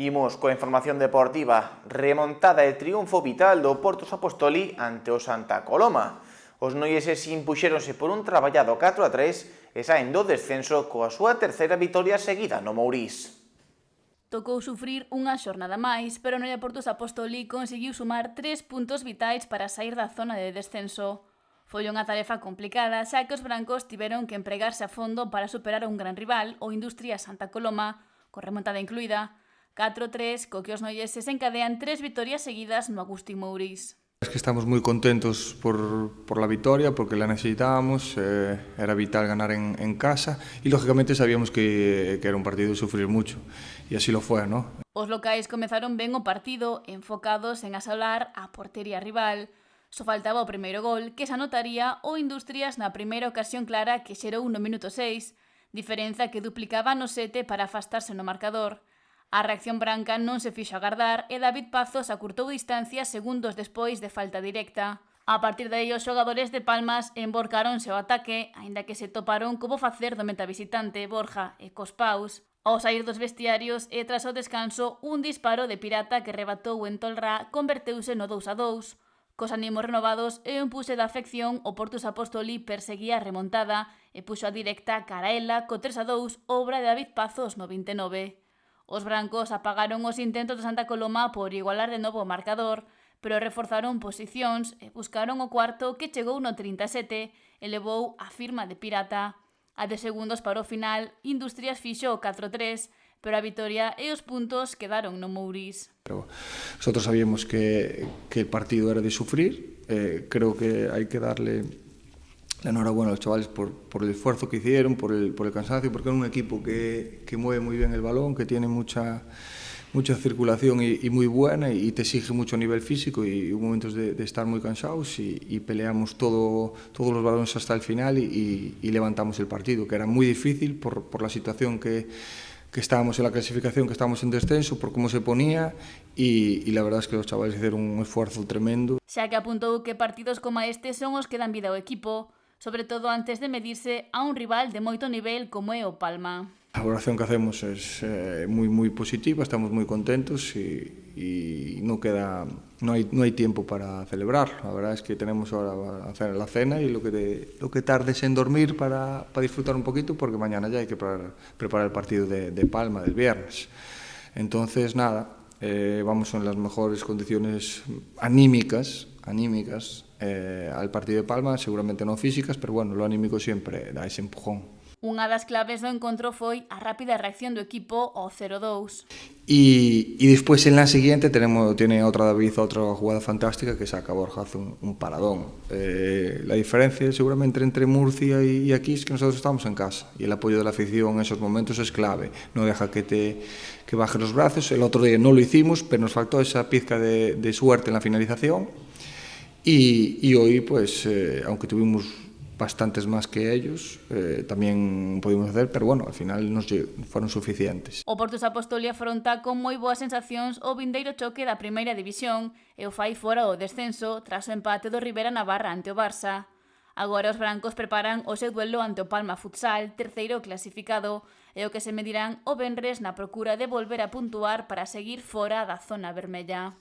Imos coa información deportiva. Remontada e triunfo vital do Portus Apostoli ante o Santa Coloma. Os noieses impuxéronse por un traballado 4-3 e saen do descenso coa súa terceira vitoria seguida no Mourís. Tocou sufrir unha xornada máis, pero no Portus Apostoli conseguiu sumar 3 puntos vitais para sair da zona de descenso. Foi unha tarefa complicada, xa que os brancos tiveron que empregarse a fondo para superar a un gran rival, o Industria Santa Coloma, co remontada incluída, 4-3, co que os noieses encadean 3 vitorias seguidas no Agustín Mourís. Es que estamos muy contentos por la victoria, porque la necesitábamos, era vital ganar en casa y lógicamente sabíamos que era un partido de sufrir mucho y así lo fue, ¿no? Os locais comezaron ben o partido, enfocados en asolar a portería rival. Só faltaba o primeiro gol, que se anotaría o Industrias na primeira ocasión clara que xerou no minuto 6, diferenza que duplicaba no 7 para afastarse no marcador. A reacción branca non se fixo agardar e David Pazos acurtou distancia segundos despois de falta directa. A partir de aí, os xogadores de Palmas emborcáronse ao ataque, aínda que se toparon como facer do meta visitante Borja e cos paus. Ao sair dos vestiarios e tras o descanso, un disparo de Pirata que rebatou en Tolrá converteuse no 2-2. Cos ánimos renovados e un puse da afección, o Portus Apostoli perseguía a remontada e puxo a directa cara a ela co 3-2, obra de David Pazos no 29. Os brancos apagaron os intentos de Santa Coloma por igualar de novo o marcador, pero reforzaron posicións e buscaron o cuarto que chegou no 37 e levou a firma de Pirata. A de segundos para o final, Industrias fixo o 4-3, pero a vitoria e os puntos quedaron no Mourís. Pero nosotros sabíamos que el partido era de sufrir, creo que hay que darle la enhorabuena a los chavales por el esfuerzo que hicieron, por el cansancio, porque es un equipo que mueve muy bien el balón, que tiene mucha circulación y muy buena y te exige mucho a nivel físico y hubo momentos de estar muy cansados y peleamos todos los balones hasta el final y levantamos el partido, que era muy difícil por la situación que estábamos en la clasificación, que estábamos en descenso, por cómo se ponía y la verdad es que los chavales hicieron un esfuerzo tremendo. Xa que apuntou que partidos como este son os que dan vida ao equipo, sobre todo antes de medirse a un rival de moito nivel como é o Palma. La valoración que hacemos es muy positiva, estamos muy contentos y no hay tiempo para celebrar. La verdad es que tenemos ahora a hacer la cena y lo que tardes en dormir para disfrutar un poquito, porque mañana ya hay que preparar el partido de Palma del viernes. Entonces, nada, vamos en las mejores condiciones anímicas al partido de Palma, seguramente no físicas, pero bueno, lo anímico siempre da ese empujón. Unha das claves do encontro foi a rápida reacción do equipo ao 0-2. Y después en la siguiente tiene otra David, otra jugada fantástica que saca Borja, hace un paradón. La diferencia seguramente entre Murcia y aquí es que nosotros estamos en casa y el apoyo de la afición en esos momentos es clave. No deja que baje los brazos. El otro día no lo hicimos, pero nos faltó esa pizca de suerte en la finalización. Y hoy, pues, aunque tuvimos bastantes más que ellos, tamén pudimos hacer, pero bueno, al final nos fueron suficientes. O Portus Apostoli afronta con moi boas sensacións o vindeiro choque da primeira división e o fai fora o descenso tras o empate do Rivera Navarra ante o Barça. Agora os brancos preparan o seu duelo ante o Palma Futsal, terceiro clasificado, e o que se medirán o venres na procura de volver a puntuar para seguir fora da zona vermella.